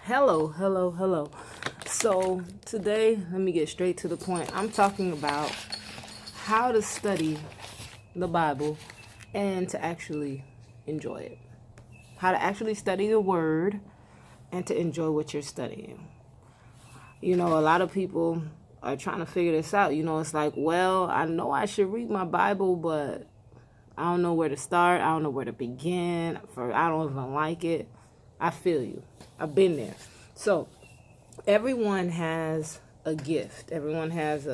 Hello. So today, let me get straight to the point. I'm talking about how to study the Bible and to actually enjoy it. How to actually study the Word and to enjoy what you're studying. You know, a lot of people are trying to figure this out. You know, it's like, well, I know I should read my Bible, but I don't know where to start. I don't know where to begin. I don't even like it. I feel you. I've been there. So everyone has a gift. Everyone has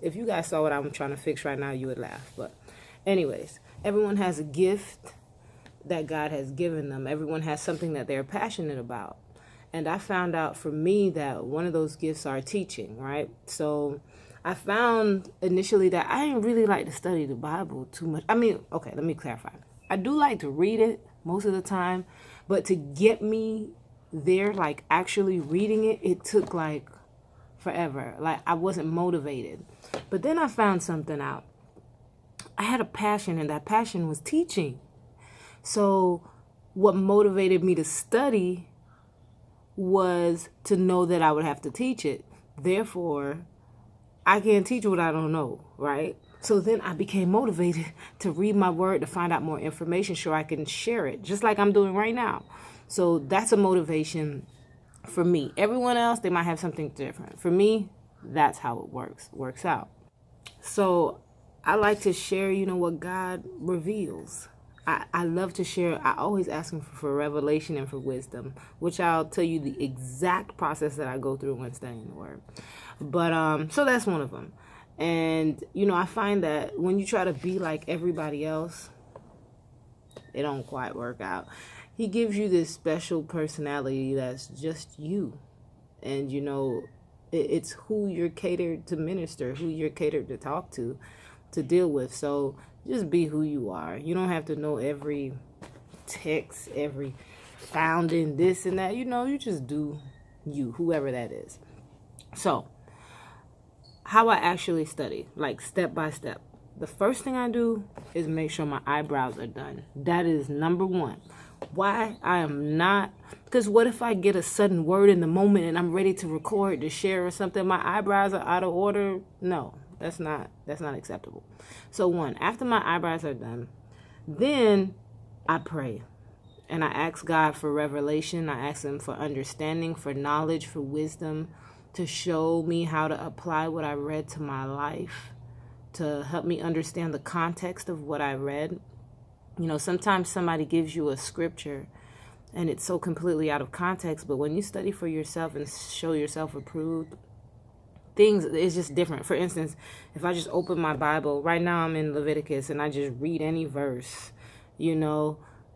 if you guys saw what I'm trying to fix right now, you would laugh. But anyways, everyone has a gift that God has given them. Everyone has something that they're passionate about. And I found out for me that one of those gifts are teaching, right? So I found initially that I didn't really like to study the Bible too much. I mean, okay, let me clarify. I do like to read it most of the time, but to get me there, like actually reading it, it took like forever. Like I wasn't motivated. But then I found something out. I had a passion, and that passion was teaching. So what motivated me to study was to know that I would have to teach it. Therefore, I can't teach what I don't know, right? So then I became motivated to read my word, to find out more information so I can share it, just like I'm doing right now. So that's a motivation for me. Everyone else, they might have something different. For me, that's how it works out. So I like to share, what God reveals. I love to share. I always ask him for revelation and for wisdom, which I'll tell you the exact process that I go through when studying the word. But so that's one of them. And, I find that when you try to be like everybody else, it don't quite work out. He gives you this special personality that's just you. And, it's who you're catered to minister, who you're catered to talk to deal with. So just be who you are. You don't have to know every text, every founding, this and that. You just do you, whoever that is. So how I actually study, like step by step. The first thing I do is make sure my eyebrows are done. That is number one. Why I am not, because what if I get a sudden word in the moment and I'm ready to record, to share or something, my eyebrows are out of order? No, that's not acceptable. So one, after my eyebrows are done, then I pray. And I ask God for revelation. I ask him for understanding, for knowledge, for wisdom, to show me how to apply what I read to my life, to help me understand the context of what I read. Sometimes somebody gives you a scripture and it's so completely out of context, but when you study for yourself and show yourself approved, things is just different. For instance, if I just open my Bible, right now I'm in Leviticus, and I just read any verse,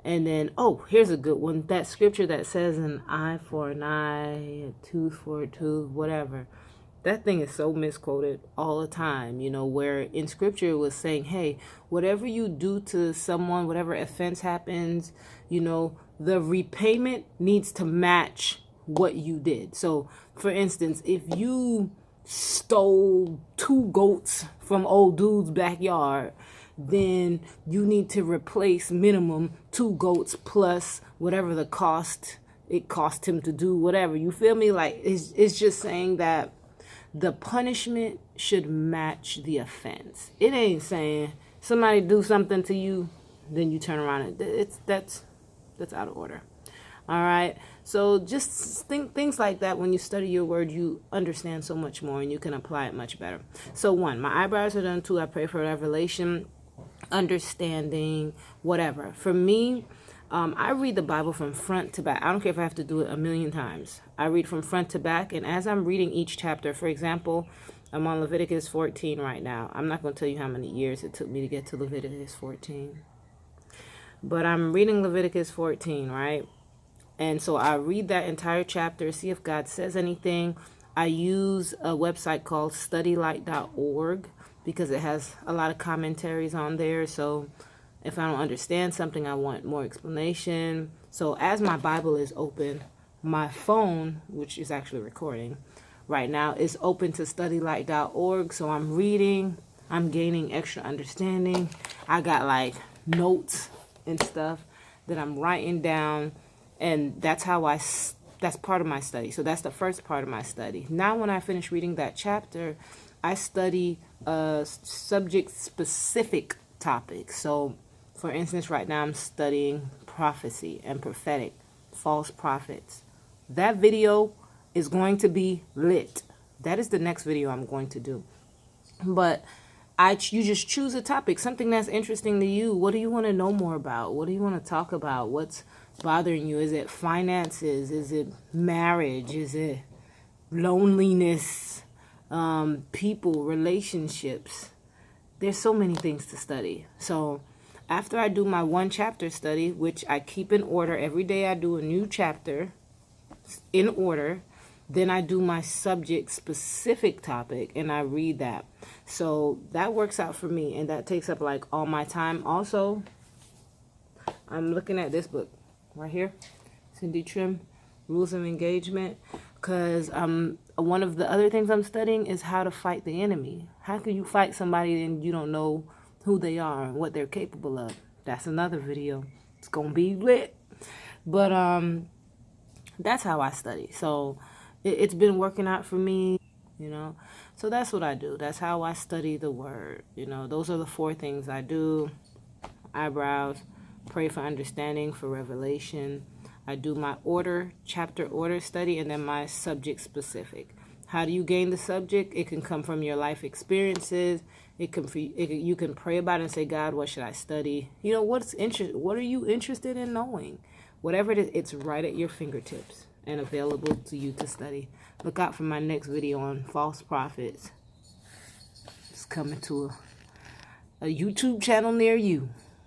and then, here's a good one. That scripture that says an eye for an eye, a tooth for a tooth, whatever. That thing is so misquoted all the time, where in scripture it was saying, hey, whatever you do to someone, whatever offense happens, the repayment needs to match what you did. So, for instance, if you stole 2 goats from old dude's backyard, then you need to replace minimum 2 goats plus whatever the cost it cost him to do, whatever. You feel me? Like, it's just saying that the punishment should match the offense. It ain't saying somebody do something to you, then you turn around and that's out of order. All right. So just think things like that. When you study your word, you understand so much more and you can apply it much better. So 1, my eyebrows are done. 2, I pray for revelation, understanding, whatever. For me, I read the Bible from front to back. I don't care if I have to do it a million times. I read from front to back. And as I'm reading each chapter, for example, I'm on Leviticus 14 right now. I'm not going to tell you how many years it took me to get to Leviticus 14. But I'm reading Leviticus 14, right? And so I read that entire chapter, see if God says anything. I use a website called studylight.org because it has a lot of commentaries on there. So if I don't understand something, I want more explanation. So as my Bible is open, my phone, which is actually recording right now, is open to studylight.org. So I'm reading, I'm gaining extra understanding. I got like notes and stuff that I'm writing down. And that's how I that's part of my study. So that's the first part of my study. Now, when I finish reading that chapter, I study a subject-specific topic. So, for instance, right now I'm studying prophecy and prophetic, false prophets. That video is going to be lit. That is the next video I'm going to do. But you just choose a topic, something that's interesting to you. What do you want to know more about? What do you want to talk about? What's bothering you? Is it finances? Is it marriage? Is it loneliness? People, relationships? There's so many things to study. So after I do my 1 chapter study, which I keep in order, every day I do a new chapter in order. Then I do my subject specific topic and I read that. So that works out for me, and that takes up like all my time. Also, I'm looking at this book right here, Cindy Trim, Rules of Engagement, because one of the other things I'm studying is how to fight the enemy. How can you fight somebody and you don't know who they are and what they're capable of? That's another video. It's gonna be lit. But that's how I study. So it's been working out for me, you know. So that's what I do. That's how I study the word. You know, those are the 4 things I do. Eyebrows, pray for understanding, for revelation. I do my chapter order study, and then my subject specific. How do you gain the subject? It can come from your life experiences. You can pray about it and say, God, what should I study? You know, what are you interested in knowing? Whatever it is, it's right at your fingertips and available to you to study. Look out for my next video on false prophets. It's coming to a YouTube channel near you.